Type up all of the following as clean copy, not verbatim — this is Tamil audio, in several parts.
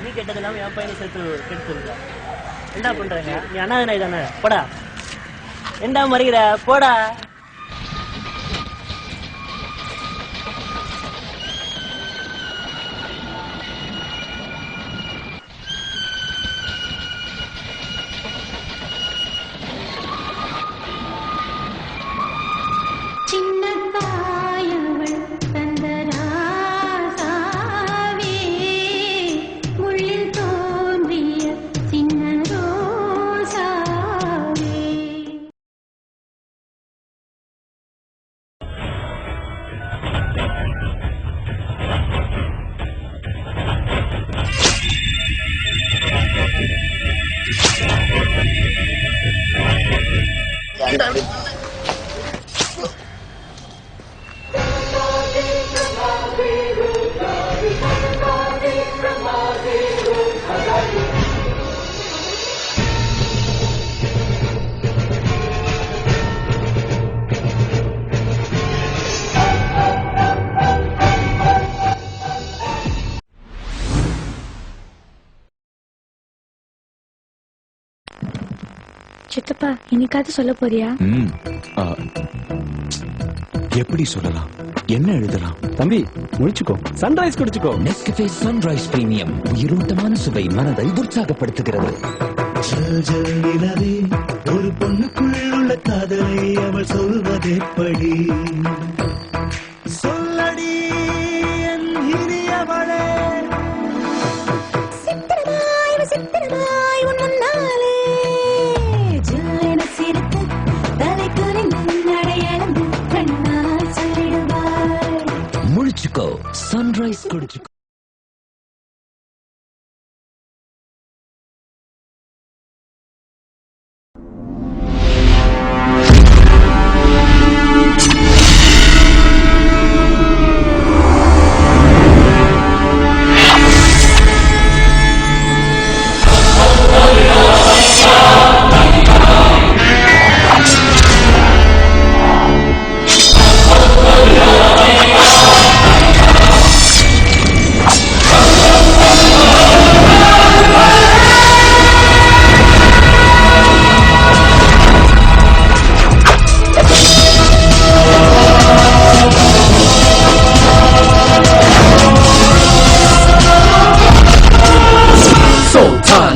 நீ கெட்டது இல்லாம என் பையனை சேர்த்து கெடுத்துருக்க. என்ன பண்றேங்க நீ அண்ணாதனை தானே? போடா. என்ன மறிக்கிற? போடா. சித்தப்பா இன்னைக்காவது சொல்ல போறியா? எப்படி சொல்லலாம்? என்ன எழுதலாம்? தம்பி முடிச்சுக்கோ, சன்ரைஸ் குடிச்சுக்கோ. நெஸ்கஃபே சன்ரைஸ் பிரீமியம், உயிரோட்டமான சுவை, மனதை உற்சாகப்படுத்துகிறது. ஒரு பொண்ணுக்குள் உள்ள காதலை அவள் சொல்வதெப்படி? சொல்லடி என் இனியவளே. சித்திரமாய் உன் முன்னாலே ஜில்லென சிரித்து தலை குனிந்து நடையளந்து கண்ணால் சொல்லிடுவாய். முழிச்சுக்கோ, sunrise குடிச்சுக்கோ.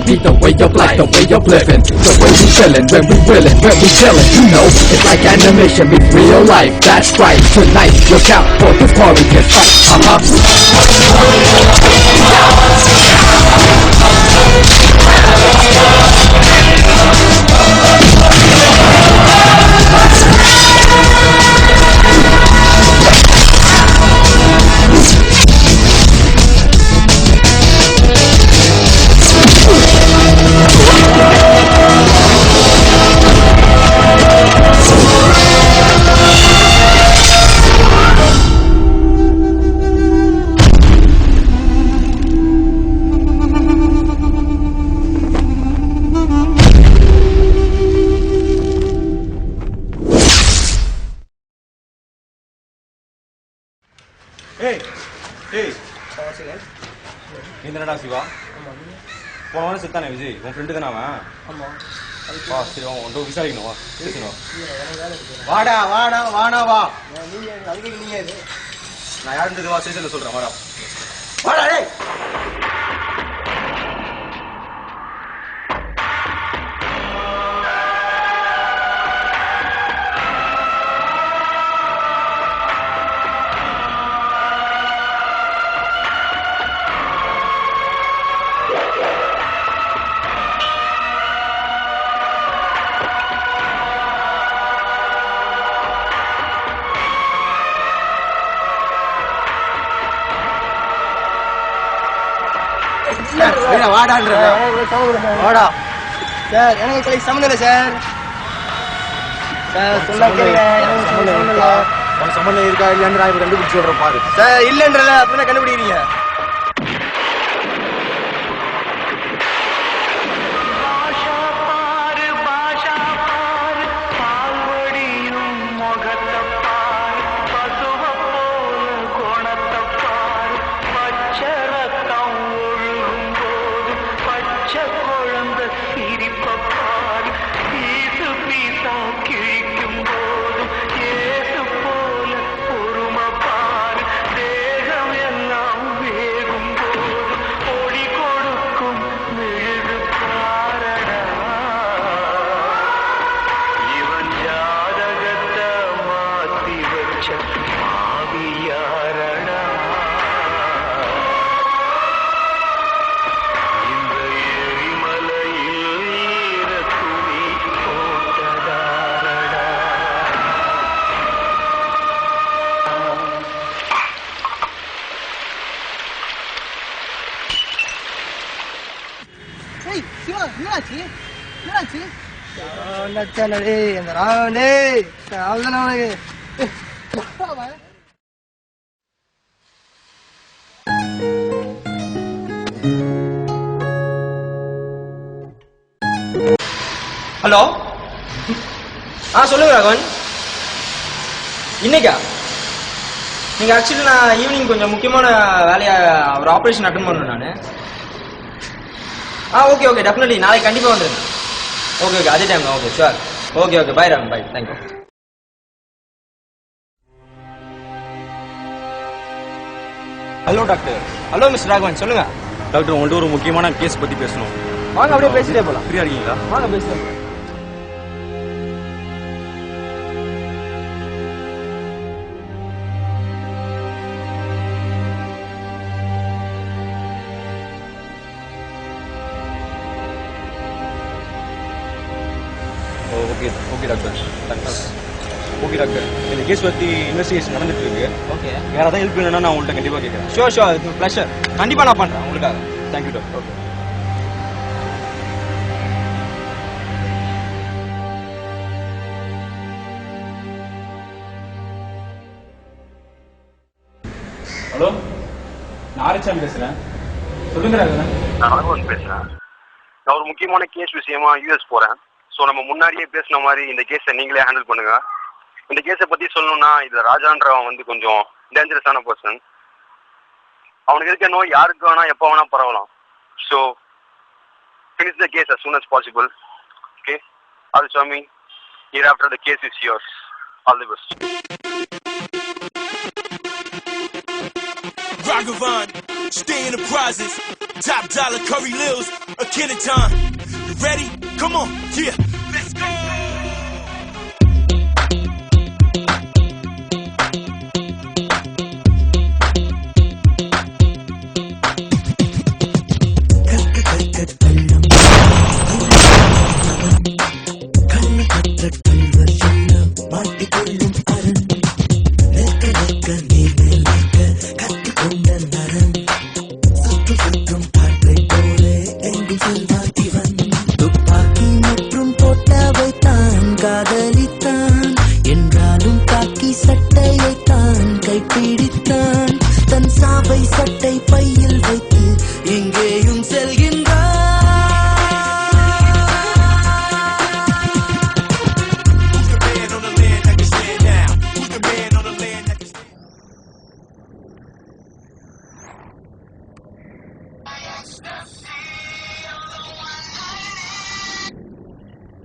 Be the way of life, the way of living, the way we chillin', when we willin', when we chillin'. You know, it's like animation meets real life. That's right. Tonight, look out for the party can fight. நீ சிவா போன வாரம் செத்தானே விஜய், உன் ஃப்ரெண்டு தானே அவன்? வா சரி, உன்கிட்ட விசாரிக்கணும், வா பேசணும். வாடா வாடா வாடா வா. நான் யாருன்றது வா ஸ்டேஷன்ல சொல்றேன். வாடா வாடா. டேய் வாடா சார், எனக்கு சம்மந்தம் இல்லை சார். சம்மந்தம் இருக்கா இல்லைன்னு நான் கண்டுபிடிச்சு சொல்றேன் பாரு சார். இல்லைன்றல அப்படின்னா கண்டுபிடிக்கிறீங்க. பச்சரத்தம் ஒழுகும் ஹலோ சொல்லுங்க ராகவன். இன்னைக்கா? நீங்க ஆக்சுவலி நான் ஈவினிங் கொஞ்சம் முக்கியமான வேலையா ஒரு ஆப்ரேஷன் அட்டன் பண்ணணும் நான். ஓகே ஓகே டெஃபினெட்லி நாளைக்கு கண்டிப்பா வந்துருங்க. ஓகே ஓகே அதே டைம் தான். Okay sure. Okay okay bye Raghavan, bye. Thank you. Hello doctor. Hello mister Raghavan, சொல்லுங்க. டாக்டர் உங்கள்கிட்ட ஒரு முக்கியமான கேஸ் பத்தி பேசணும். வாங்க அப்படியே பேசிட்டே போலாம். ஃப்ரீயா இருக்கீங்களா? வாங்க பேசிட்டே போலாம். Okay okay doctor. Okay doctor, இந்த கேஸ் பத்தி இன்வெஸ்டிகேஷன் நடந்துட்டு இருக்கு. ஓகே, யாராவது ஹெல்ப் வேணும்னா நான் உங்கள்கிட்ட கண்டிப்பா கேட்கறேன். Sure sure, it's pleasure. கண்டிப்பா நான் பண்றேன் உங்களுக்காக. Thank you doctor. ஓகே. ஹலோ, நான் ஆரிச்சாமி பேசுறேன். சொல்லுங்க ராகவன். நான் ராகவன் பேசுறேன். நான் ஒரு முக்கியமான கேஸ் விஷயமா யூஎஸ் போறேன். ஸோ நம்ம முன்னாடியே பேசின மாதிரி இந்த கேஸை நீங்களே ஹேண்டில் பண்ணுங்க. இந்த கேஸை பத்தி சொல்லணும்னா இதுல ராஜான்றவன் வந்து கொஞ்சம் டேஞ்சரஸான பர்சன். அவனுக்கு இருக்க நோய் யாருக்கு வேணா எப்போ வேணா பரவலாம். So finish the case as soon as possible. Okay, Ariswamy, hereafter the case is yours. All the best. Ragavan, stay in the prizes. Top dollar Curry Lils, a Kenneton. You ready? Come on, yeah, let's go.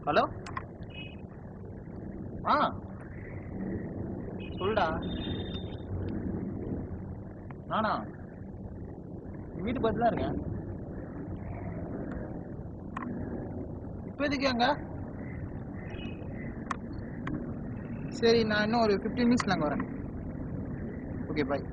Hello, சொல்லுடா. நானா வீட்டு பக்கத்துல தான் இருக்கேன். இப்போ எதுக்கு அங்க? சரி, நான் இன்னும் ஒரு 15 மினிட்ஸ்ல அங்கே வரேன். ஓகே, பாய்.